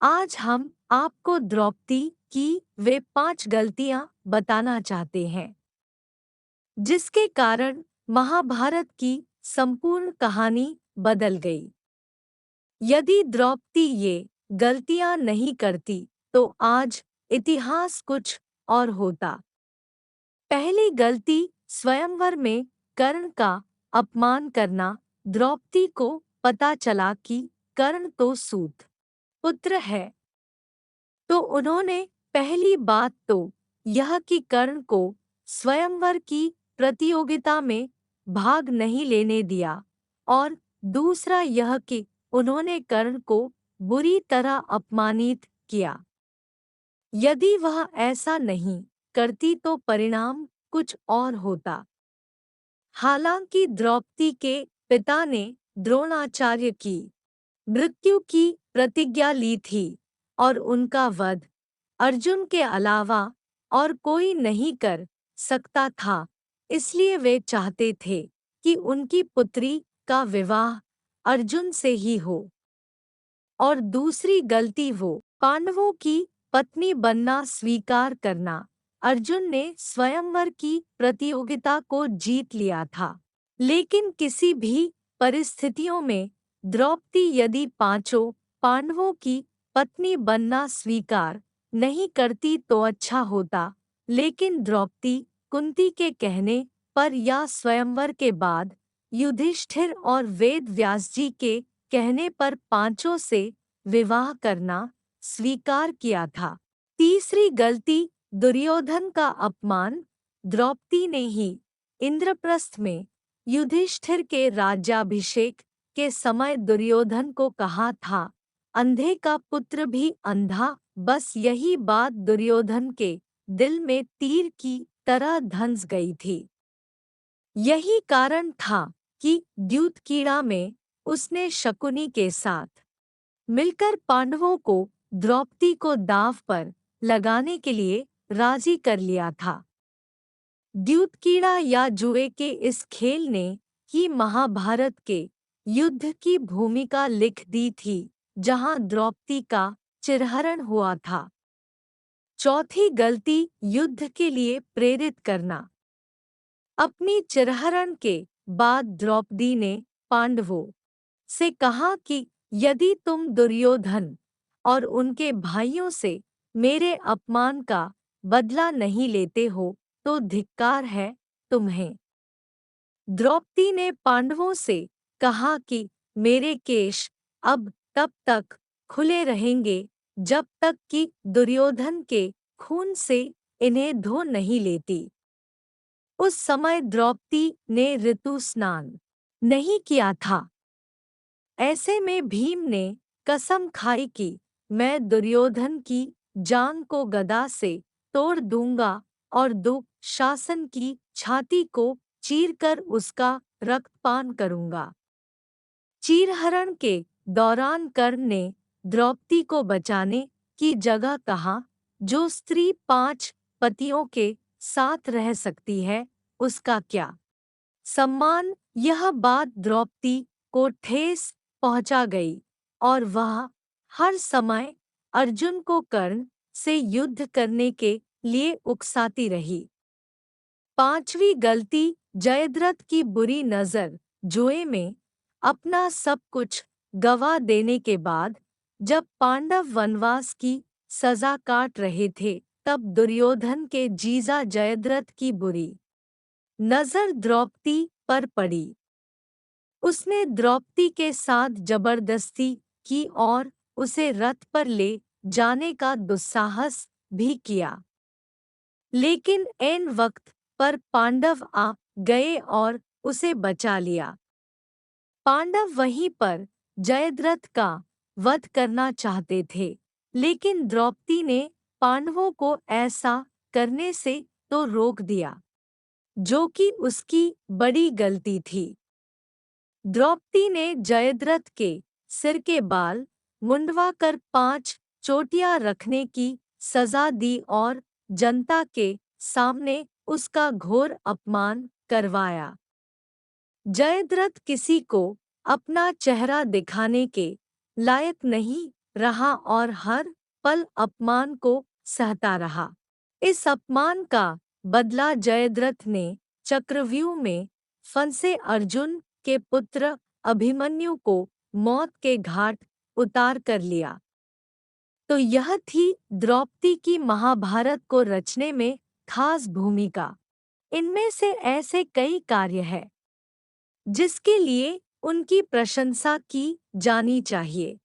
आज हम आपको द्रौपदी की वे 5 गलतियां बताना चाहते हैं, जिसके कारण महाभारत की संपूर्ण कहानी बदल गई। यदि द्रौपदी ये गलतियां नहीं करती, तो आज इतिहास कुछ और होता। पहली गलती, स्वयंवर में कर्ण का अपमान करना। द्रौपदी को पता चला कि कर्ण तो सूत पुत्र है, तो उन्होंने पहली बात तो यह कि कर्ण को स्वयंवर की प्रतियोगिता में भाग नहीं लेने दिया, और दूसरा यह कि उन्होंने कर्ण को बुरी तरह अपमानित किया। यदि वह ऐसा नहीं करती तो परिणाम कुछ और होता। हालांकि द्रौपदी के पिता ने द्रोणाचार्य की मृत्यु की प्रतिज्ञा ली थी, और उनका वध अर्जुन के अलावा और कोई नहीं कर सकता था, इसलिए वे चाहते थे कि उनकी पुत्री का विवाह अर्जुन से ही हो। और दूसरी गलती, वो पांडवों की पत्नी बनना स्वीकार करना। अर्जुन ने स्वयंवर की प्रतियोगिता को जीत लिया था, लेकिन किसी भी परिस्थितियों में द्रौपदी यदि पांचों पांडवों की पत्नी बनना स्वीकार नहीं करती तो अच्छा होता। लेकिन द्रौपदी कुंती के कहने पर या स्वयंवर के बाद युधिष्ठिर और वेद व्यास जी के कहने पर पांचों से विवाह करना स्वीकार किया था। तीसरी गलती, दुर्योधन का अपमान। द्रौपदी ने ही इंद्रप्रस्थ में युधिष्ठिर के राज्याभिषेक के समय दुर्योधन को कहा था, अंधे का पुत्र भी अंधा। बस यही बात दुर्योधन के दिल में तीर की तरह धंस गई थी। यही कारण था कि द्यूतकीड़ा में उसने शकुनी के साथ मिलकर पांडवों को द्रौपदी को दांव पर लगाने के लिए राजी कर लिया था। द्यूतकीड़ा या जुए के इस खेल ने ही महाभारत के युद्ध की भूमिका लिख दी थी, जहां द्रौपदी का चिरहरण हुआ था। चौथी गलती, युद्ध के लिए प्रेरित करना। अपनी चिरहरण के बाद द्रौपदी ने पांडवों से कहा कि यदि तुम दुर्योधन और उनके भाइयों से मेरे अपमान का बदला नहीं लेते हो तो धिक्कार है तुम्हें। द्रौपदी ने पांडवों से कहा कि मेरे केश अब तब तक खुले रहेंगे जब तक कि दुर्योधन के खून से इन्हें धो नहीं लेती। उस समय द्रौपदी ने ऋतु स्नान नहीं किया था। ऐसे में भीम ने कसम खाई कि मैं दुर्योधन की जांघ को गदा से तोड़ दूंगा और दुःशासन की छाती को चीरकर उसका रक्तपान करूंगा। चीरहरण के दौरान कर्ण ने द्रौपदी को बचाने की जगह कहा, जो स्त्री 5 पतियों के साथ रह सकती है, उसका क्या सम्मान। यह बात द्रौपदी को ठेस पहुंचा गई, और वह हर समय अर्जुन को कर्ण से युद्ध करने के लिए उकसाती रही। पांचवी गलती, जयद्रथ की बुरी नज़र। जुए में अपना सब कुछ गवा देने के बाद जब पांडव वनवास की सजा काट रहे थे, तब दुर्योधन के जीजा जयद्रथ की बुरी नज़र द्रौपदी पर पड़ी। उसने द्रौपदी के साथ जबरदस्ती की और उसे रथ पर ले जाने का दुस्साहस भी किया, लेकिन ऐन वक्त पर पांडव आ गए और उसे बचा लिया। पांडव वहीं पर जयद्रथ का वध करना चाहते थे, लेकिन द्रौपदी ने पांडवों को ऐसा करने से तो रोक दिया, जो कि उसकी बड़ी गलती थी। द्रौपदी ने जयद्रथ के सिर के बाल मुंडवाकर 5 चोटियां रखने की सजा दी और जनता के सामने उसका घोर अपमान करवाया। जयद्रथ किसी को अपना चेहरा दिखाने के लायक नहीं रहा और हर पल अपमान को सहता रहा। इस अपमान का बदला जयद्रथ ने चक्रव्यूह में फंसे अर्जुन के पुत्र अभिमन्यु को मौत के घाट उतार कर लिया। तो यह थी द्रौपदी की महाभारत को रचने में खास भूमिका। इनमें से ऐसे कई कार्य हैं जिसके लिए उनकी प्रशंसा की जानी चाहिए।